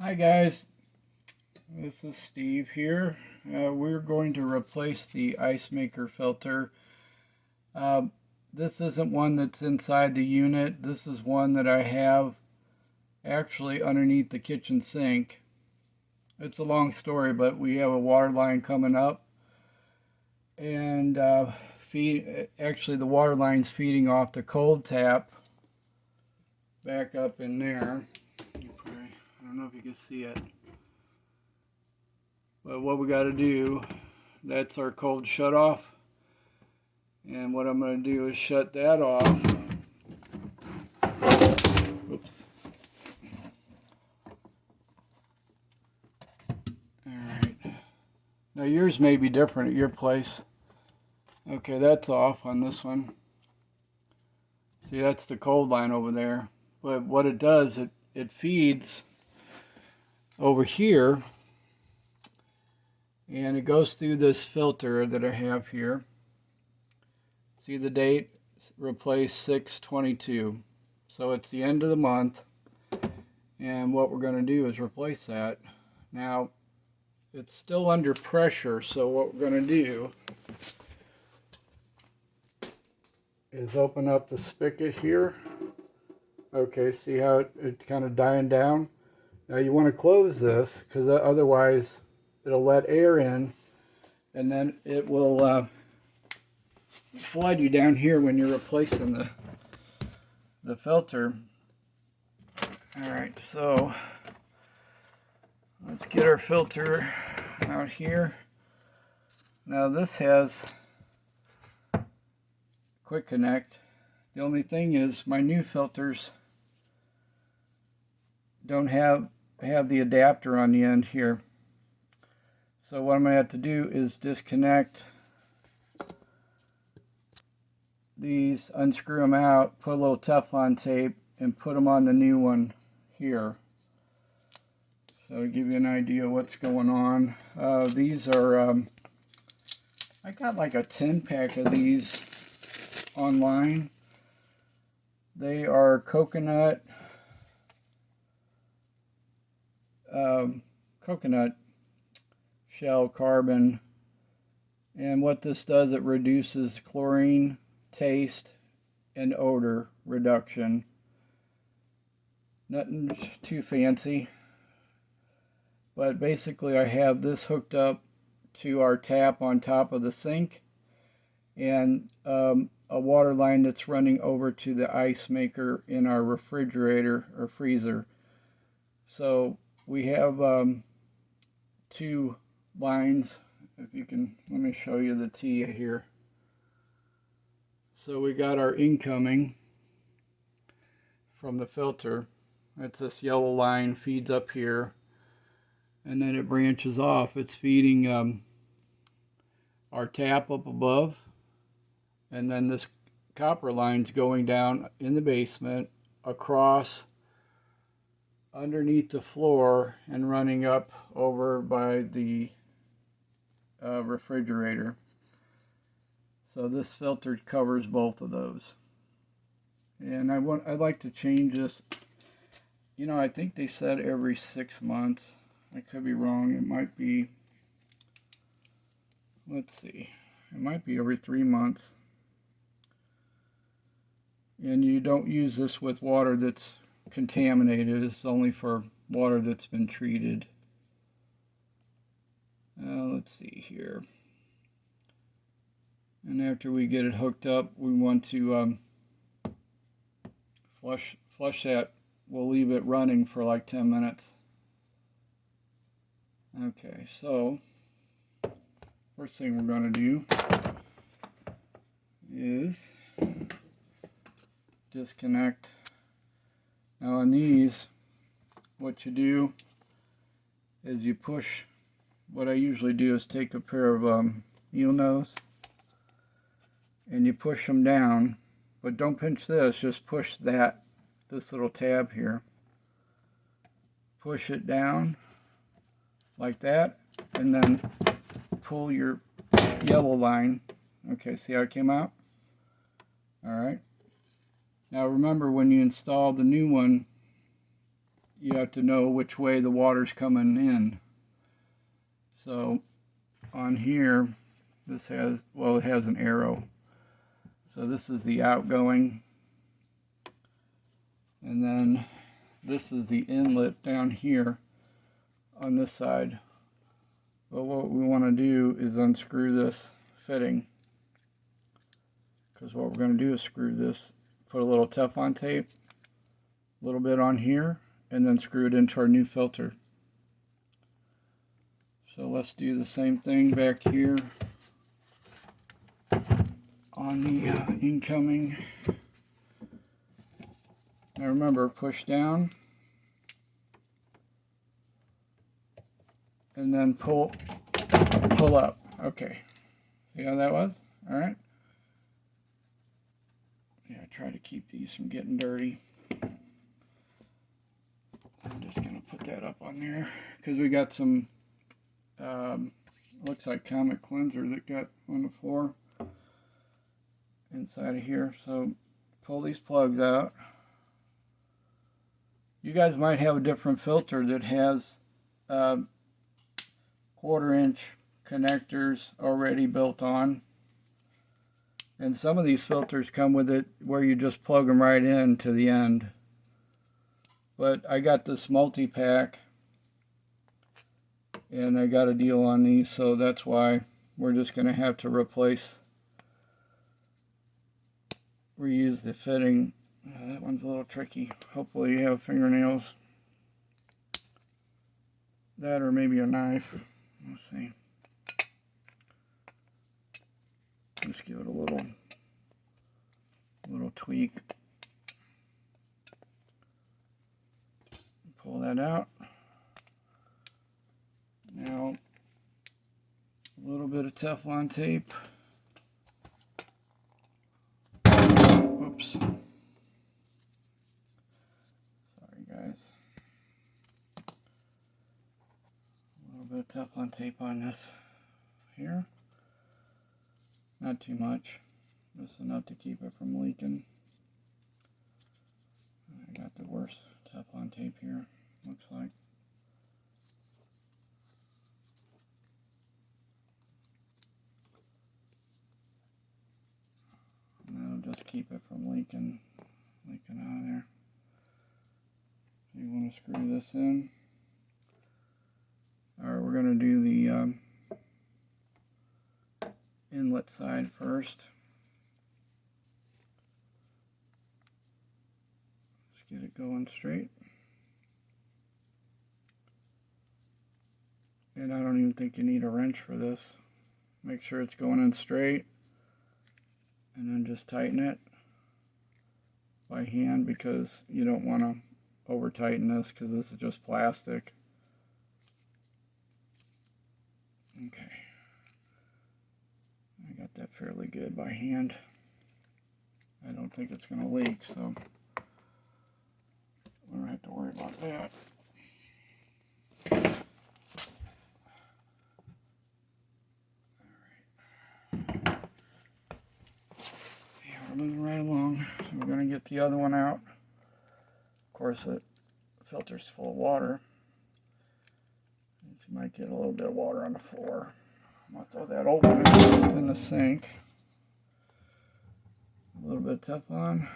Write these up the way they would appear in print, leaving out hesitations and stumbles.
Hi guys, this is Steve here. We're going to replace the ice maker filter. Uh, this isn't one that's inside the unit. This is one that I have actually underneath the kitchen sink. It's a long story, but we have a water line coming up, and actually the water line's feeding off the cold tap back up in there. I don't know if you can see it. But what we got to do, that's our cold shut off. And what I'm going to do is shut that off. Oops. Alright. Now yours may be different at your place. Okay, that's off on this one. See, that's the cold line over there. But what it does, it feeds over here. And it goes through this filter that I have here. See the date? Replace 6/22. So it's the end of the month. And what we're going to do is replace that. Now, it's still under pressure, so what we're going to do is open up the spigot here. Okay, see how it kind of dying down? Now you want to close this, because otherwise it'll let air in, and then it will flood you down here when you're replacing the filter. Alright, so let's get our filter out here. Now this has quick connect. The only thing is my new filters don't have the adapter on the end here. So what I'm going to have to do is disconnect these, unscrew them out, put a little Teflon tape, and put them on the new one here. So to give you an idea of what's going on. These are, I got like a 10-pack of these online. They are coconut shell carbon, and what this does, it reduces chlorine, taste, and odor reduction. Nothing too fancy, but basically I have this hooked up to our tap on top of the sink, and a water line that's running over to the ice maker in our refrigerator or freezer. So we have two lines. If you can, let me show you the T here. So we got our incoming from the filter. That's this yellow line, feeds up here, and then it branches off. It's feeding our tap up above, and then this copper line's going down in the basement across underneath the floor and running up over by the refrigerator. So this filter covers both of those. And I'd like to change this. You know, I think they said every 6 months. I could be wrong. It might be, let's see, it might be every 3 months. And you don't use this with water that's contaminated. It's only for water that's been treated. Let's see here. And after we get it hooked up, we want to flush that. We'll leave it running for like 10 minutes. Okay, so first thing we're going to do is disconnect. Now on these, what you do is you push. What I usually do is take a pair of eel nose and you push them down, but don't pinch this, just push this little tab here. Push it down like that, and then pull your yellow line. Okay, see how it came out? Alright. Now remember, when you install the new one, you have to know which way the water's coming in. So on here, this has, well, it has an arrow. So this is the outgoing, and then this is the inlet down here on this side. But what we want to do is unscrew this fitting, because what we're going to do is screw this, put a little Teflon tape, a little bit on here, and then screw it into our new filter. So let's do the same thing back here on the incoming. Now remember, push down and then pull up. Okay, see how that was? All right. Yeah, try to keep these from getting dirty. I'm just gonna put that up on there because we got some looks like Comet cleanser that got on the floor inside of here. So pull these plugs out. You guys might have a different filter that has 1/4-inch connectors already built on, and some of these filters come with it where you just plug them right in to the end. But I got this multi-pack and I got a deal on these, so that's why we're just going to have to reuse the fitting. That one's a little tricky. Hopefully you have fingernails. That or maybe a knife. Let's see. Just give it a little tweak. Pull that out. Now, a little bit of Teflon tape. Oops. Sorry, guys. A little bit of Teflon tape on this here. Not too much. Just enough to keep it from leaking. I got the worst Teflon tape here, looks like. That'll just keep it from leaking out of there. So you want to screw this in. Alright, we're going to do the inlet side first. Let's get it going straight. And I don't even think you need a wrench for this. Make sure it's going in straight. And then just tighten it by hand, because you don't want to over tighten this because this is just plastic. Okay. I got that fairly good by hand. I don't think it's going to leak, so we don't have to worry about that. Moving right along. So we're going to get the other one out. Of course, the filter's full of water. So you might get a little bit of water on the floor. I'm going to throw that old one in the sink. A little bit of Teflon.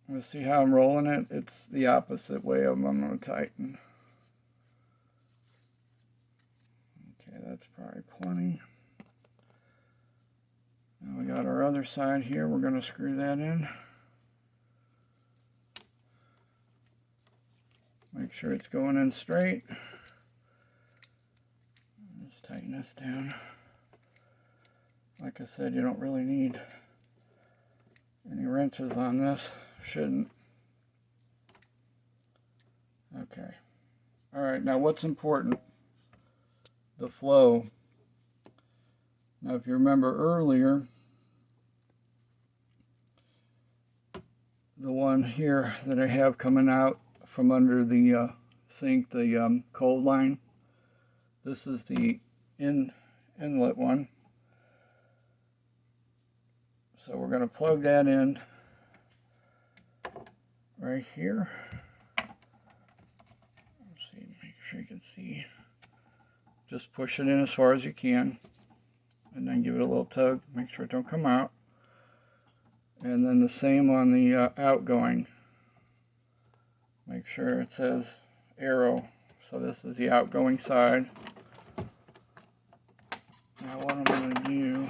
Let's see how I'm rolling it. It's the opposite way of I'm going to tighten. Okay, that's probably plenty. Now we got our other side here. We're going to screw that in. Make sure it's going in straight. Just tighten this down. Like I said, you don't really need any wrenches on this. Shouldn't. Okay. Alright, now what's important? The flow. Now if you remember earlier, the one here that I have coming out from under the sink, the cold line, this is the inlet one. So we're going to plug that in right here. Let's see, make sure you can see. Just push it in as far as you can, and then give it a little tug. Make sure it don't come out. And then the same on the outgoing. Make sure it says arrow. So this is the outgoing side. Now what I'm going to do,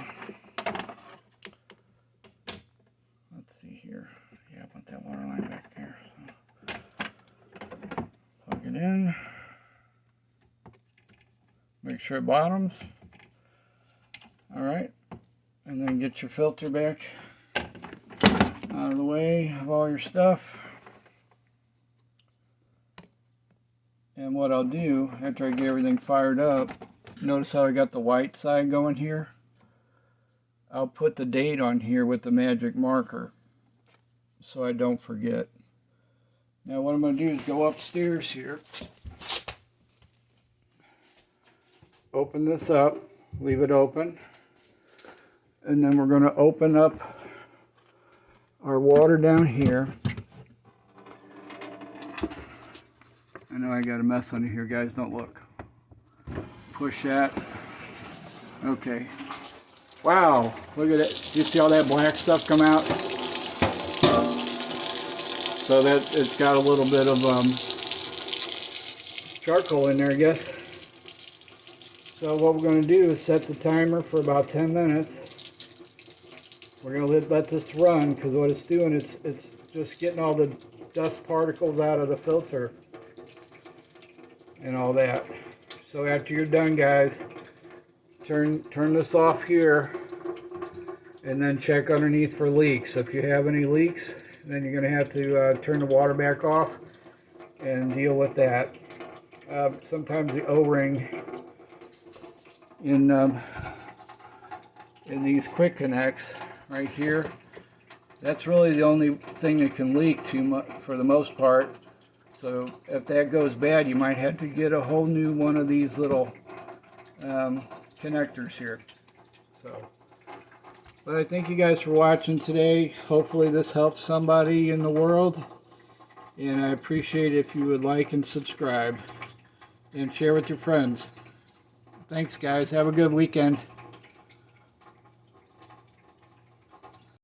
let's see here. Yeah, I put that water line back there. So plug it in. Make sure it bottoms. Alright. And then get your filter back out of the way of all your stuff. And what I'll do after I get everything fired up, notice how I got the white side going here? I'll put the date on here with the magic marker so I don't forget. Now what I'm going to do is go upstairs here, open this up, leave it open, and then we're going to open up our water down here. I know I got a mess under here, guys, don't look. Push that. Okay. Wow, look at it. You see all that black stuff come out? So that it's got a little bit of charcoal in there, I guess. So what we're going to do is set the timer for about 10 minutes. We're going to let this run, because what it's doing is it's just getting all the dust particles out of the filter and all that. So after you're done, guys, turn this off here and then check underneath for leaks. If you have any leaks, then you're going to have to turn the water back off and deal with that. Sometimes the O-ring in these quick connects right here, that's really the only thing that can leak too much for the most part. So if that goes bad, you might have to get a whole new one of these little connectors here. So, but I thank you guys for watching today. Hopefully this helps somebody in the world, and I appreciate it if you would like and subscribe and share with your friends. Thanks, guys. Have a good weekend.